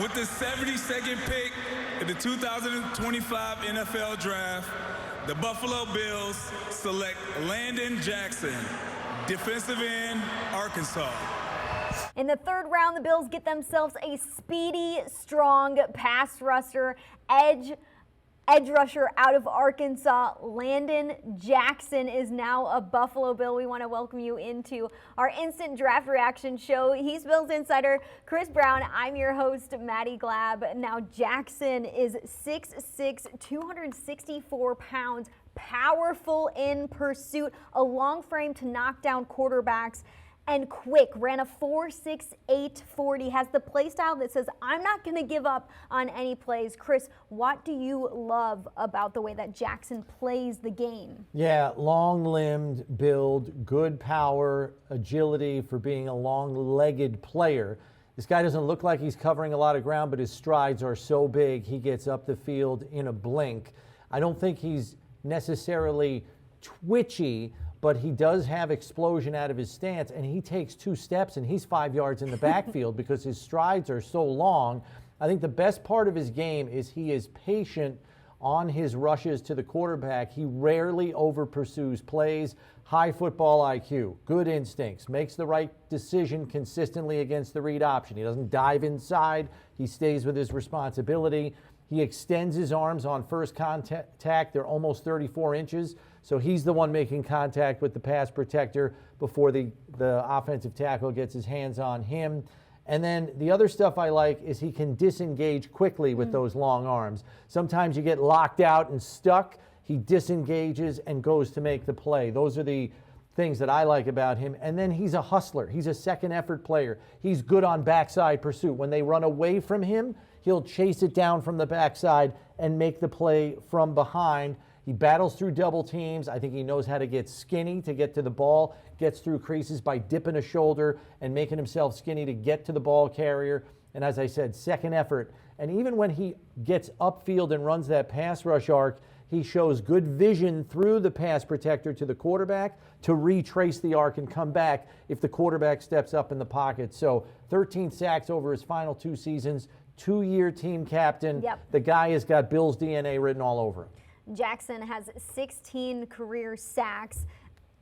With the 72nd pick in the 2025 NFL Draft, the Buffalo Bills select Landon Jackson, defensive end, Arkansas. In the third round, the Bills get themselves a speedy, strong pass rusher, edge rusher out of Arkansas. Landon Jackson is now a Buffalo Bill. We want to welcome you into our instant draft reaction show. He's Bills insider Chris Brown. I'm your host, Maddy Glab. Now, Jackson is 6'6", 264 pounds, powerful in pursuit, a long frame to knock down quarterbacks, and quick. Ran a 4.68 40. Has the play style that says, I'm not going to give up on any plays. Chris, what do you love about the way that Jackson plays the game? Yeah, long-limbed build, good power, agility for being a long-legged player. This guy doesn't look like he's covering a lot of ground, but his strides are so big, he gets up the field in a blink. I don't think he's necessarily twitchy, but he does have explosion out of his stance, and he takes 2 steps and he's 5 yards in the backfield because his strides are so long. I think the best part of his game is he is patient on his rushes to the quarterback. He rarely over pursues plays. High football IQ, good instincts, makes the right decision consistently against the read option. He doesn't dive inside. He stays with his responsibility. He extends his arms on first contact. They're almost 34 inches. So he's the one making contact with the pass protector before the offensive tackle gets his hands on him. And then the other stuff I like is he can disengage quickly with those long arms. Sometimes you get locked out and stuck. He disengages and goes to make the play. Those are the things that I like about him. And then he's a hustler. He's a second effort player. He's good on backside pursuit. When they run away from him, he'll chase it down from the backside and make the play from behind. He battles through double teams. I think he knows how to get skinny to get to the ball, gets through creases by dipping a shoulder and making himself skinny to get to the ball carrier. And as I said, second effort. And even when he gets upfield and runs that pass rush arc, he shows good vision through the pass protector to the quarterback to retrace the arc and come back if the quarterback steps up in the pocket. So 13 sacks over his final 2 seasons, 2-year team captain. Yep. The guy has got Bills DNA written all over him. Jackson has 16 career sacks.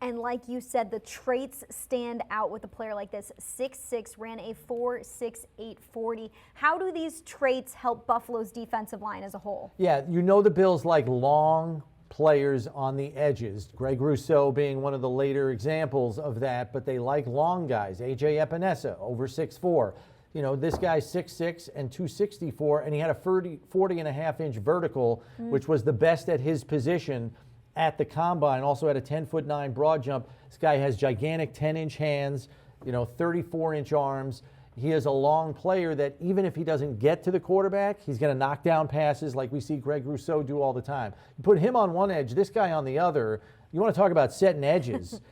And like you said, the traits stand out with a player like this. 6'6", ran a 4.68 40. How do these traits help Buffalo's defensive line as a whole? Yeah, you know the Bills like long players on the edges. Greg Rousseau being one of the later examples of that, but they like long guys. A.J. Epinesa, over 6'4". You know, this guy's 6'6" and 264, and he had a 40.5-inch vertical, which was the best at his position at the combine. Also had a 10'9" broad jump. This guy has gigantic 10-inch hands, 34-inch arms. He is a long player that even if he doesn't get to the quarterback, he's going to knock down passes like we see Greg Rousseau do all the time. You put him on one edge, this guy on the other. You want to talk about setting edges.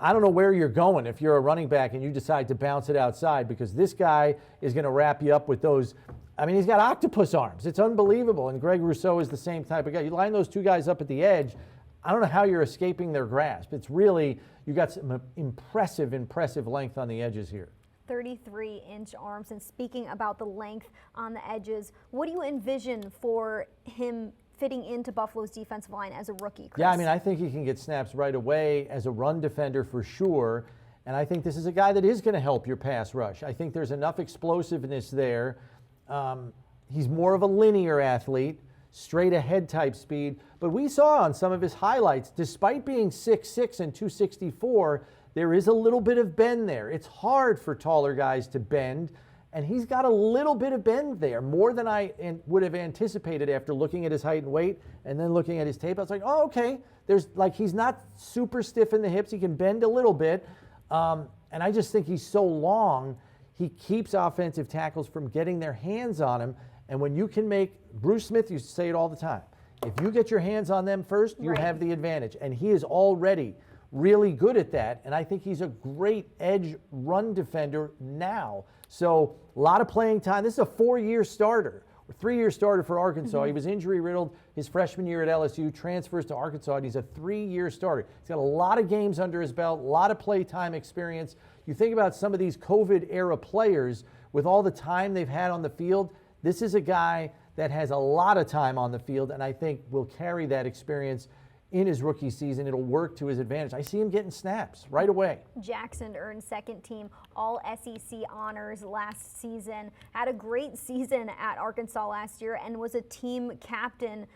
I don't know where you're going if you're a running back and you decide to bounce it outside, because this guy is going to wrap you up with those. I mean, he's got octopus arms. It's unbelievable. And Greg Rousseau is the same type of guy. You line those 2 guys up at the edge, I don't know how you're escaping their grasp. It's really, you got some impressive length on the edges here. 33-inch arms. And speaking about the length on the edges, what do you envision for him fitting into Buffalo's defensive line as a rookie, Chris? Yeah, I mean, I think he can get snaps right away as a run defender for sure. And I think this is a guy that is going to help your pass rush. I think there's enough explosiveness there. He's more of a linear athlete, straight ahead type speed. But we saw on some of his highlights, despite being 6'6" and 264, there is a little bit of bend there. It's hard for taller guys to bend, and he's got a little bit of bend there, more than I would have anticipated after looking at his height and weight and then looking at his tape. I was like, oh, okay. There's like, he's not super stiff in the hips. He can bend a little bit. And I just think he's so long, he keeps offensive tackles from getting their hands on him. And when you can make, Bruce Smith used to say it all the time, if you get your hands on them first, you have the advantage. And he is already really good at that. And I think he's a great edge run defender now. So a lot of playing time. This is a 4-year starter, or 3-year starter for Arkansas. He was injury riddled his freshman year at LSU, transfers to Arkansas, and he's a 3-year starter. He's got a lot of games under his belt, a lot of play time experience. You think about some of these COVID era players with all the time they've had on the field, This is a guy that has a lot of time on the field, and I think will carry that experience in his rookie season. It'll work to his advantage. I see him getting snaps right away. Jackson earned second team All SEC honors last season, had a great season at Arkansas last year, and was a team captain.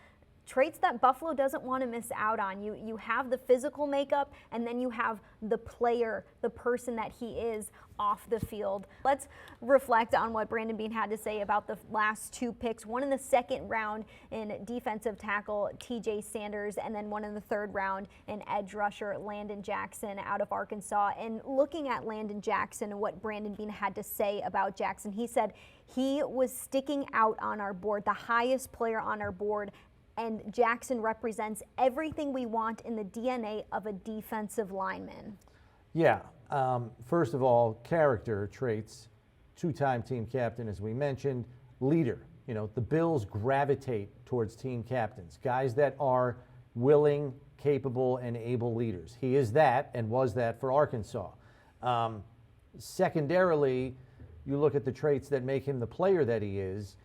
Traits that Buffalo doesn't want to miss out on. You have the physical makeup, and then you have the player, the person that he is off the field. Let's reflect on what Brandon Beane had to say about the last two picks. One in the second round in defensive tackle TJ Sanders, and then one in the third round in edge rusher Landon Jackson out of Arkansas. And looking at Landon Jackson and what Brandon Beane had to say about Jackson, he said he was sticking out on our board, the highest player on our board, and Jackson represents everything we want in the DNA of a defensive lineman. Yeah, first of all, character traits, two-time team captain, as we mentioned, leader. You know, the Bills gravitate towards team captains, guys that are willing, capable, and able leaders. He is that and was that for Arkansas. Secondarily, you look at the traits that make him the player that he is.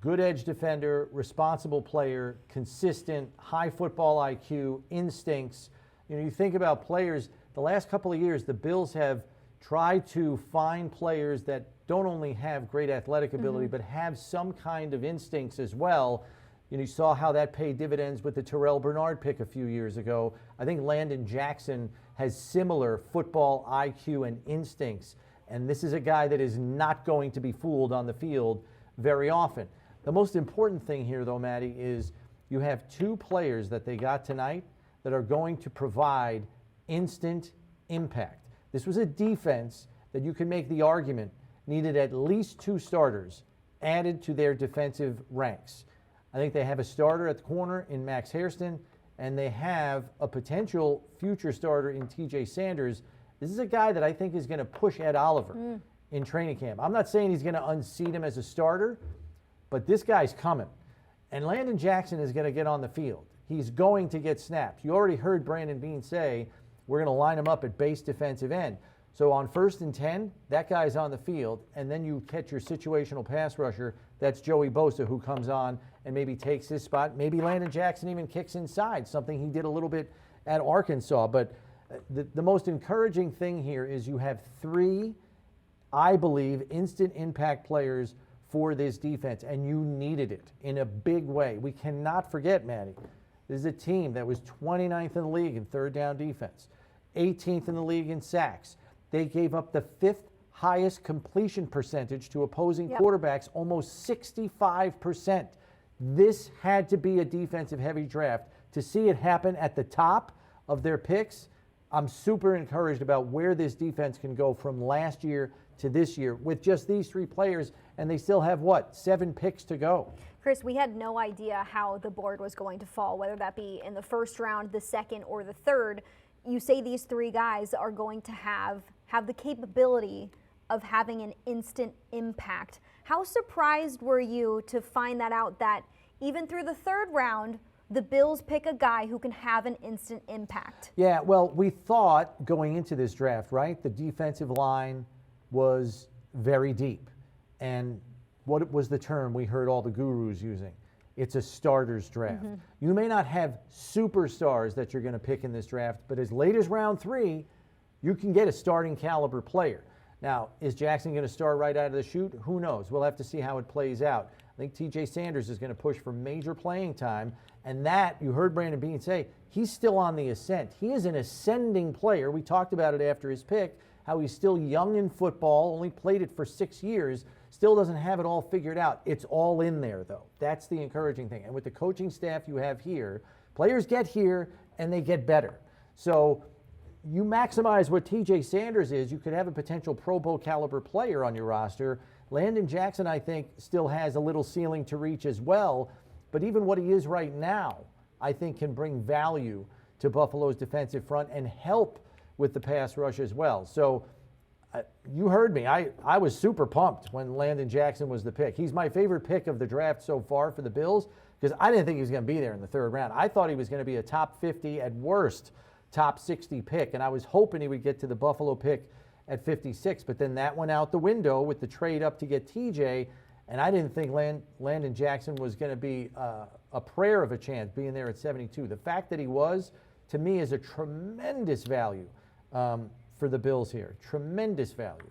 Good edge defender, responsible player, consistent, high football IQ, instincts. You know, you think about players, the last couple of years, the Bills have tried to find players that don't only have great athletic ability, but have some kind of instincts as well. You know, you saw how that paid dividends with the Terrell Bernard pick a few years ago. I think Landon Jackson has similar football IQ and instincts. And this is a guy that is not going to be fooled on the field very often. The most important thing here, though, Maddy, is you have two players that they got tonight that are going to provide instant impact. This was a defense that you can make the argument needed at least two starters added to their defensive ranks. I think they have a starter at the corner in Max Hairston, and they have a potential future starter in TJ Sanders. This is a guy that I think is going to push Ed Oliver in training camp. I'm not saying he's going to unseat him as a starter, but this guy's coming. And Landon Jackson is going to get on the field. He's going to get snaps. You already heard Brandon Beane say, we're going to line him up at base defensive end. So on 1st and 10, that guy's on the field, and then you catch your situational pass rusher. That's Joey Bosa, who comes on and maybe takes his spot. Maybe Landon Jackson even kicks inside, something he did a little bit at Arkansas. But the most encouraging thing here is you have three, I believe, instant impact players for this defense, and you needed it in a big way. We cannot forget, Maddy, this is a team that was 29th in the league in third down defense, 18th in the league in sacks. They gave up the 5th highest completion percentage to opposing quarterbacks, almost 65%. This had to be a defensive heavy draft. To see it happen at the top of their picks, I'm super encouraged about where this defense can go from last year to this year with just these three players, and they still have, 7 picks to go. Chris, we had no idea how the board was going to fall, whether that be in the first round, the second, or the third. You say these three guys are going to have the capability of having an instant impact. How surprised were you to find that out, that even through the third round, the Bills pick a guy who can have an instant impact? Yeah, well, we thought going into this draft, right, the defensive line was very deep. And what was the term we heard all the gurus using? It's a starter's draft. You may not have superstars that you're going to pick in this draft, but as late as round 3, you can get a starting caliber player. Now, is Jackson going to start right out of the chute? Who knows? We'll have to see how it plays out. I think TJ Sanders is going to push for major playing time, and that, you heard Brandon Beane say, he's still on the ascent. He is an ascending player. We talked about it after his pick, how he's still young in football, only played it for 6 years, still doesn't have it all figured out. It's all in there, though. That's the encouraging thing. And with the coaching staff you have here, players get here and they get better. So you maximize what TJ Sanders is, you could have a potential Pro Bowl caliber player on your roster. Landon Jackson, I think, still has a little ceiling to reach as well. But even what he is right now, I think, can bring value to Buffalo's defensive front and help with the pass rush as well. So you heard me. I was super pumped when Landon Jackson was the pick. He's my favorite pick of the draft so far for the Bills because I didn't think he was going to be there in the third round. I thought he was going to be a top 50, at worst, top 60 pick, and I was hoping he would get to the Buffalo pick at 56, but then that went out the window with the trade up to get TJ, And I didn't think Landon Jackson was going to be a prayer of a chance being there at 72. The fact that he was, to me, is a tremendous value for the Bills here. Tremendous value.